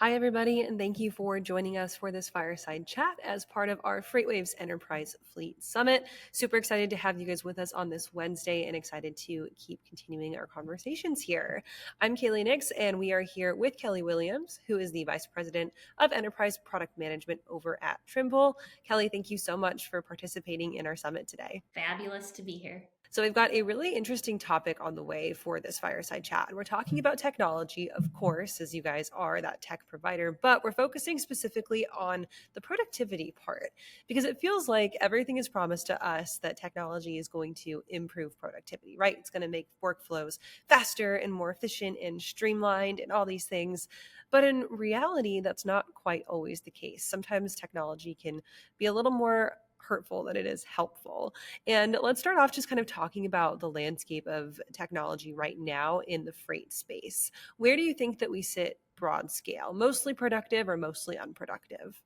Hi, everybody, and thank you for joining us for this fireside chat as part of our FreightWaves Enterprise Fleet Summit. Super excited to have you guys with us on this Wednesday and excited to keep continuing our conversations here. I'm Kaylee Nix, and we are here with Kelly Williams, who is the Vice President of Enterprise Product Management over at Trimble. Kelly, thank you so much for participating in our summit today. Fabulous to be here. So we've got a really interesting topic on the way for this fireside chat. And we're talking about technology, of course, as you guys are that tech provider, but we're focusing specifically on the productivity part because it feels like everything is promised to us that technology is going to improve productivity, right? It's going to make workflows faster and more efficient and streamlined and all these things. But in reality, that's not quite always the case. Sometimes technology can be a little more hurtful than it is helpful. And let's start off just kind of talking about the landscape of technology right now in the freight space. Where do you think that we sit broad scale? Mostly productive or mostly unproductive?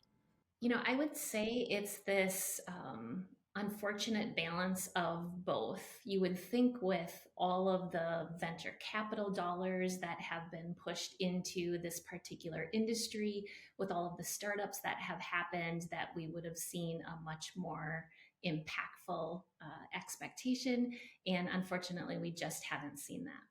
I would say it's this unfortunate balance of both. You would think with all of the venture capital dollars that have been pushed into this particular industry, with all of the startups that have happened, that we would have seen a much more impactful expectation. And unfortunately, we just haven't seen that.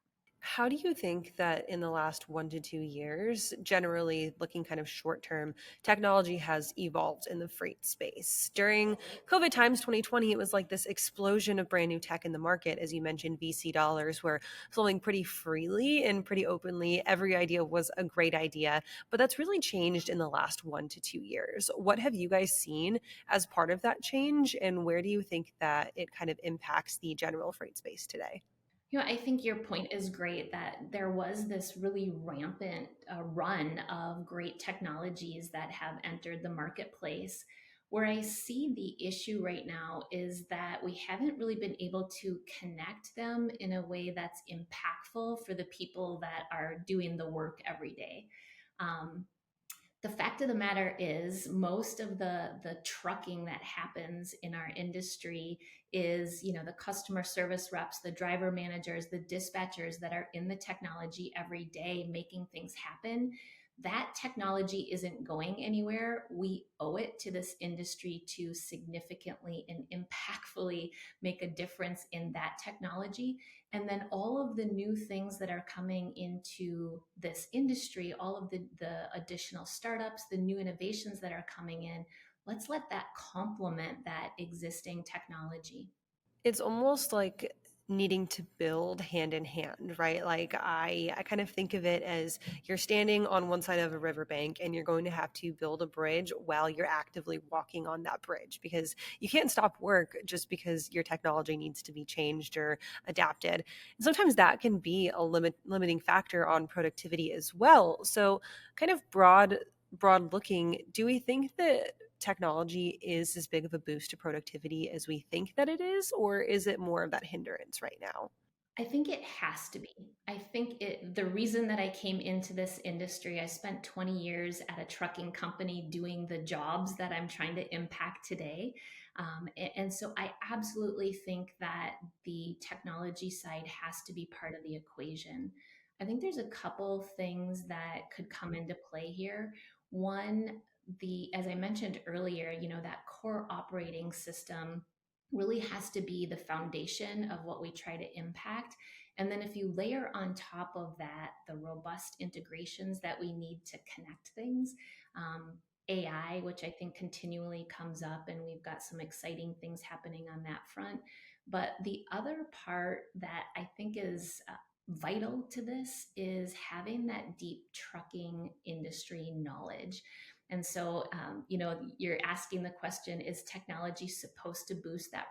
How do you think that in the last 1 to 2 years, generally looking kind of short term, technology has evolved in the freight space? During COVID times, 2020, it was like this explosion of brand new tech in the market. As you mentioned, VC dollars were flowing pretty freely and pretty openly. Every idea was a great idea, but that's really changed in the last 1 to 2 years. What have you guys seen as part of that change, and where do you think that it kind of impacts the general freight space today? I think your point is great that there was this really rampant run of great technologies that have entered the marketplace. Where I see the issue right now is that we haven't really been able to connect them in a way that's impactful for the people that are doing the work every day. Um, the fact of the matter is most of the trucking that happens in our industry is the customer service reps, the driver managers, the dispatchers that are in the technology every day making things happen. That technology isn't going anywhere. We owe it to this industry to significantly and impactfully make a difference in that technology. And then all of the new things that are coming into this industry, all of the additional startups, the new innovations that are coming in, let's let that complement that existing technology. It's almost like needing to build hand in hand, right? Like I kind of think of it as you're standing on one side of a riverbank and you're going to have to build a bridge while you're actively walking on that bridge because you can't stop work just because your technology needs to be changed or adapted. And sometimes that can be a limiting factor on productivity as well. So kind of broad looking, do we think that technology is as big of a boost to productivity as we think that it is, or is it more of that hindrance right now? I think it has to be. I think the reason that I came into this industry, I spent 20 years at a trucking company doing the jobs that I'm trying to impact today. And so I absolutely think that the technology side has to be part of the equation. I think there's a couple things that could come into play here. One, as I mentioned earlier, that core operating system really has to be the foundation of what we try to impact. And then if you layer on top of that the robust integrations that we need to connect things, AI, which I think continually comes up, and we've got some exciting things happening on that front. But the other part that I think is vital to this is having that deep trucking industry knowledge. And so, you're asking the question, is technology supposed to boost that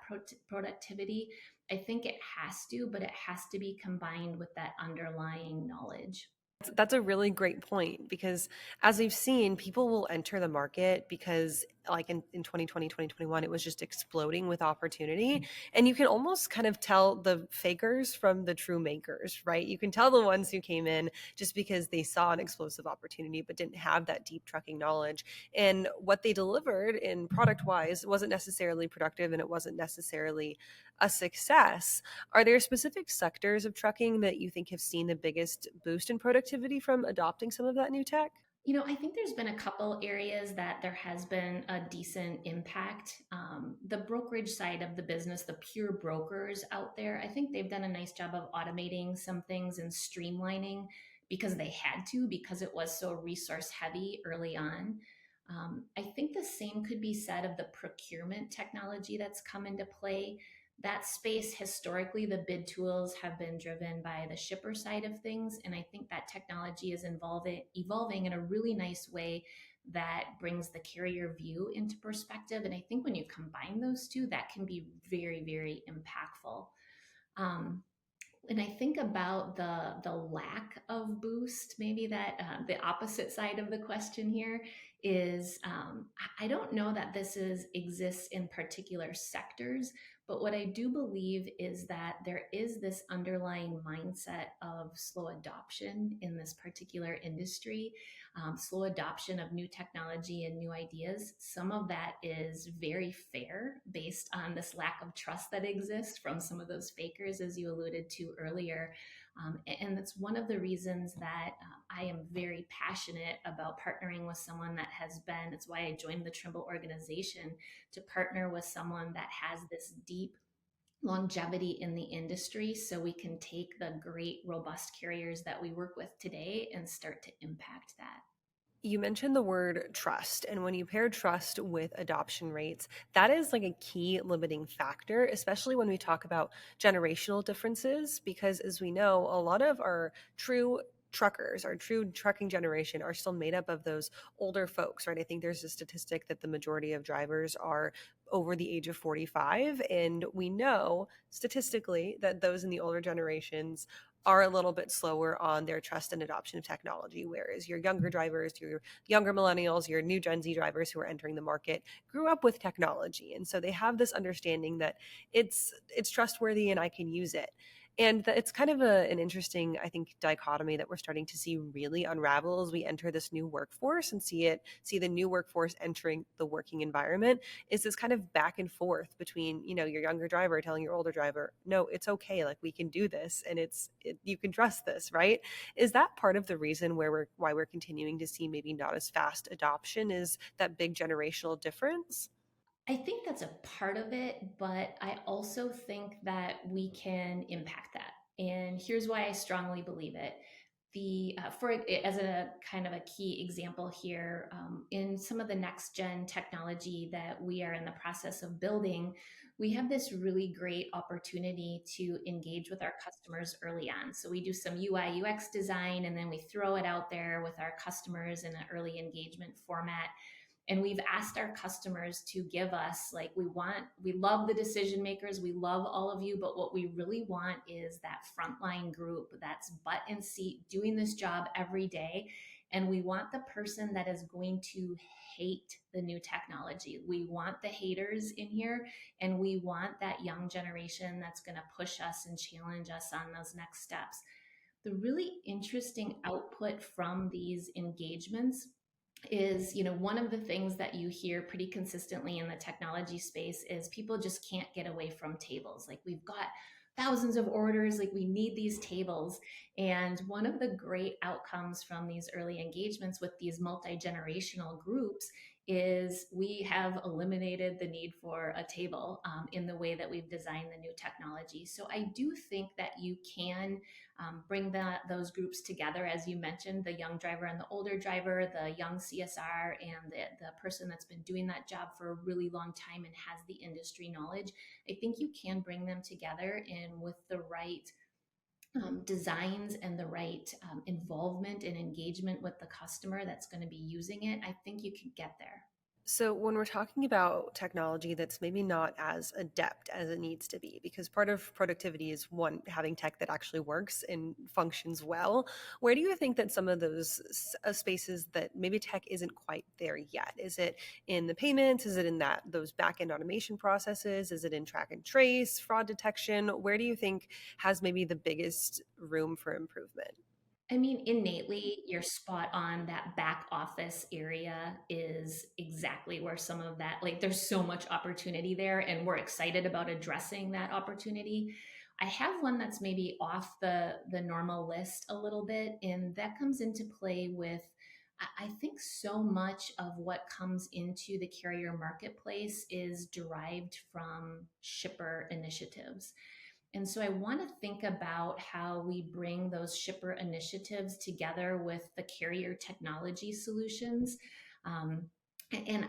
productivity? I think it has to, but it has to be combined with that underlying knowledge. That's a really great point because as we've seen, people will enter the market because like in 2020, 2021, it was just exploding with opportunity. And you can almost kind of tell the fakers from the true makers, right? You can tell the ones who came in just because they saw an explosive opportunity but didn't have that deep trucking knowledge. And what they delivered in product wise wasn't necessarily productive and it wasn't necessarily a success. Are there specific sectors of trucking that you think have seen the biggest boost in productivity from adopting some of that new tech? I think there's been a couple areas that there has been a decent impact. The brokerage side of the business, the pure brokers out there, I think they've done a nice job of automating some things and streamlining because they had to, because it was so resource heavy early on. I think the same could be said of the procurement technology that's come into play. That space, historically, the bid tools have been driven by the shipper side of things. And I think that technology is evolving in a really nice way that brings the carrier view into perspective. And I think when you combine those two, that can be very, very impactful. Um, when I think about the lack of boost, maybe that the opposite side of the question here is I don't know that this is exists in particular sectors, but what I do believe is that there is this underlying mindset of slow adoption in this particular industry, slow adoption of new technology and new ideas. Some of that is very fair based on this lack of trust that exists from some of those fakers, as you alluded to earlier. And that's one of the reasons that I am very passionate about partnering with someone that has been, it's why I joined the Trimble organization, to partner with someone that has this deep longevity in the industry so we can take the great, robust carriers that we work with today and start to impact that. You mentioned the word trust, and when you pair trust with adoption rates, that is like a key limiting factor, especially when we talk about generational differences, because as we know, a lot of our true truckers, our true trucking generation are still made up of those older folks, right? I think there's a statistic that the majority of drivers are over the age of 45, and we know statistically that those in the older generations are a little bit slower on their trust and adoption of technology, whereas your younger drivers, your younger millennials, your new Gen Z drivers who are entering the market grew up with technology. And so they have this understanding that it's trustworthy and I can use it. And that it's kind of an interesting, I think, dichotomy that we're starting to see really unravel as we enter this new workforce and see the new workforce entering the working environment is this kind of back and forth between, your younger driver telling your older driver, no, it's okay, like we can do this and you can trust this, right? Is that part of the reason why we're continuing to see maybe not as fast adoption, is that big generational difference? I think that's a part of it, but I also think that we can impact that. And here's why I strongly believe it. For as a kind of a key example here, in some of the next gen technology that we are in the process of building, we have this really great opportunity to engage with our customers early on. So we do some UI UX design, and then we throw it out there with our customers in an early engagement format, and we've asked our customers to give us, like, we love the decision makers, we love all of you, but what we really want is that frontline group that's butt in seat doing this job every day. And we want the person that is going to hate the new technology. We want the haters in here, and we want that young generation that's going to push us and challenge us on those next steps. The really interesting output from these engagements is, one of the things that you hear pretty consistently in the technology space is people just can't get away from tables. Like, we've got thousands of orders, like we need these tables. And one of the great outcomes from these early engagements with these multi-generational groups is we have eliminated the need for a table, in the way that we've designed the new technology. So I do think that you can bring those groups together, as you mentioned, the young driver and the older driver, the young CSR and the person that's been doing that job for a really long time and has the industry knowledge. I think you can bring them together, and with the right designs and the right involvement and engagement with the customer that's going to be using it, I think you can get there. So, when we're talking about technology that's maybe not as adept as it needs to be, because part of productivity is one, having tech that actually works and functions well, where do you think that some of those spaces that maybe tech isn't quite there yet? Is it in the payments? Is it in those back end automation processes? Is it in track and trace, fraud detection? Where do you think has maybe the biggest room for improvement? I mean, innately, you're spot on. That back office area is exactly where some of that, like, there's so much opportunity there, and we're excited about addressing that opportunity. I have one that's maybe off the normal list a little bit, and that comes into play with I think so much of what comes into the carrier marketplace is derived from shipper initiatives. And so I want to think about how we bring those shipper initiatives together with the carrier technology solutions. Um, and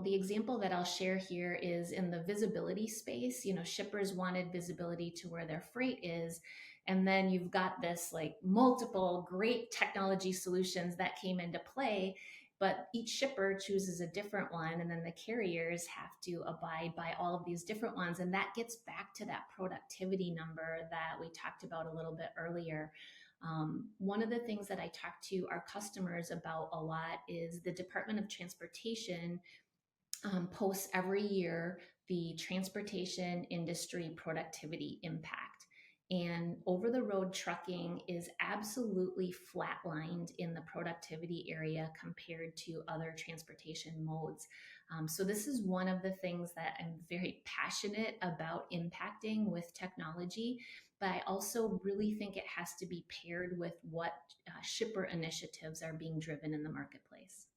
the example that I'll share here is in the visibility space. You know, shippers wanted visibility to where their freight is. And then you've got this like multiple great technology solutions that came into play, but each shipper chooses a different one, and then the carriers have to abide by all of these different ones. And that gets back to that productivity number that we talked about a little bit earlier. One of the things that I talk to our customers about a lot is the Department of Transportation posts every year the transportation industry productivity impact. And over the road trucking is absolutely flatlined in the productivity area compared to other transportation modes. So, this is one of the things that I'm very passionate about impacting with technology. But I also really think it has to be paired with what shipper initiatives are being driven in the marketplace.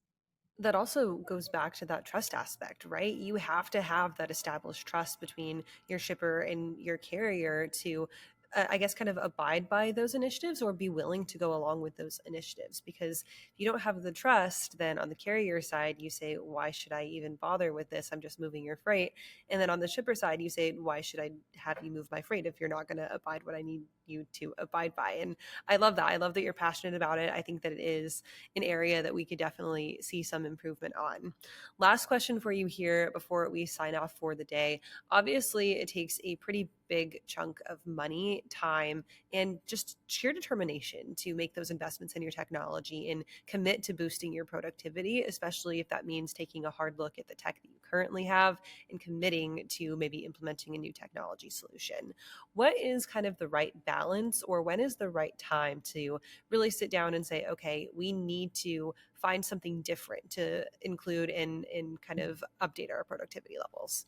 That also goes back to that trust aspect, right? You have to have that established trust between your shipper and your carrier to, I guess, kind of abide by those initiatives or be willing to go along with those initiatives. Because if you don't have the trust, then on the carrier side, you say, why should I even bother with this? I'm just moving your freight. And then on the shipper side, you say, why should I have you move my freight if you're not going to abide what I need you to abide by? And I love that. I love that you're passionate about it. I think that it is an area that we could definitely see some improvement on. Last question for you here before we sign off for the day. Obviously, it takes a pretty big chunk of money, time, and just sheer determination to make those investments in your technology and commit to boosting your productivity, especially if that means taking a hard look at the tech that you currently have and committing to maybe implementing a new technology solution. What is kind of the right balance, or when is the right time to really sit down and say, okay, we need to find something different to include and kind of update our productivity levels?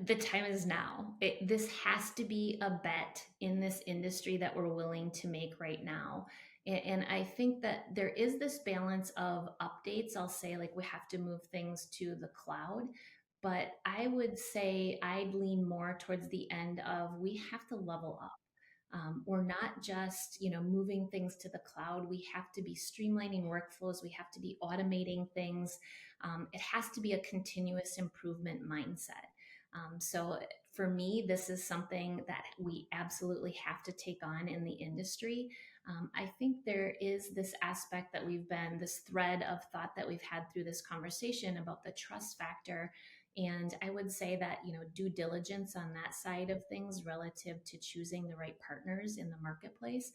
The time is now. This has to be a bet in this industry that we're willing to make right now. And I think that there is this balance of updates. I'll say, like, we have to move things to the cloud. But I would say I'd lean more towards the end of we have to level up. We're not just, you know, moving things to the cloud. We have to be streamlining workflows. We have to be automating things. It has to be a continuous improvement mindset. So for me, this is something that we absolutely have to take on in the industry. I think there is this aspect that this thread of thought that we've had through this conversation about the trust factor. And I would say that, you know, due diligence on that side of things relative to choosing the right partners in the marketplace.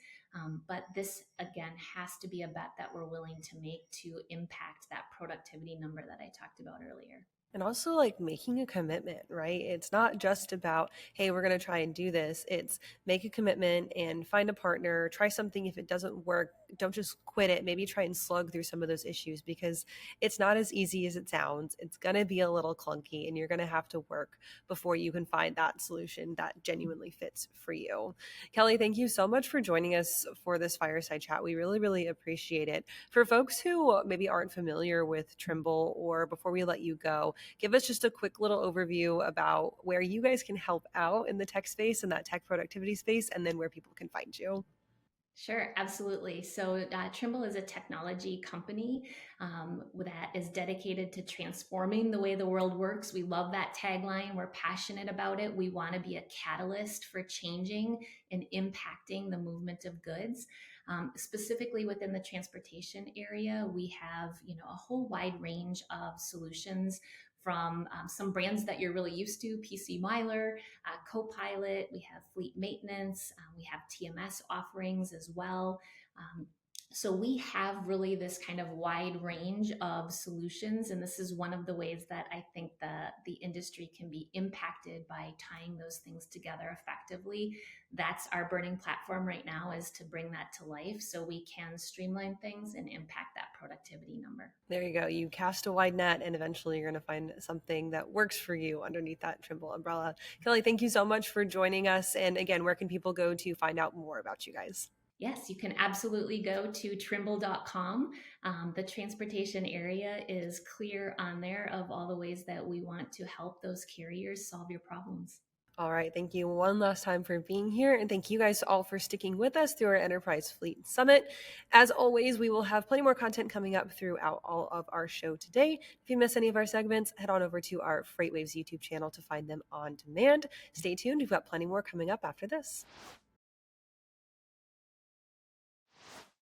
But this, again, has to be a bet that we're willing to make to impact that productivity number that I talked about earlier. And also, like, making a commitment, right? It's not just about, hey, we're going to try and do this. It's make a commitment and find a partner, try something. If it doesn't work, don't just quit it. Maybe try and slug through some of those issues, because it's not as easy as it sounds. It's going to be a little clunky, and you're going to have to work before you can find that solution that genuinely fits for you. Kelly, thank you so much for joining us for this fireside chat. We really, really appreciate it. For folks who maybe aren't familiar with Trimble, or before we let you go, give us just a quick little overview about where you guys can help out in the tech space and that tech productivity space, and then where people can find you. Sure, absolutely. So, Trimble is a technology company that is dedicated to transforming the way the world works. We love that tagline. We're passionate about it. We want to be a catalyst for changing and impacting the movement of goods. Specifically within the transportation area, we have, you know, a whole wide range of solutions from some brands that you're really used to, PC Myler, Copilot, we have fleet maintenance, we have TMS offerings as well. So we have really this kind of wide range of solutions, and this is one of the ways that I think the industry can be impacted by tying those things together effectively. That's our burning platform right now, is to bring that to life so we can streamline things and impact that productivity number. There you go. You cast a wide net, and eventually you're going to find something that works for you underneath that Trimble umbrella. Kelly, thank you so much for joining us. And again, where can people go to find out more about you guys? Yes, you can absolutely go to trimble.com. The transportation area is clear on there of all the ways that we want to help those carriers solve your problems. All right. Thank you one last time for being here. And thank you guys all for sticking with us through our Enterprise Fleet Summit. As always, we will have plenty more content coming up throughout all of our show today. If you miss any of our segments, head on over to our FreightWaves YouTube channel to find them on demand. Stay tuned. We've got plenty more coming up after this.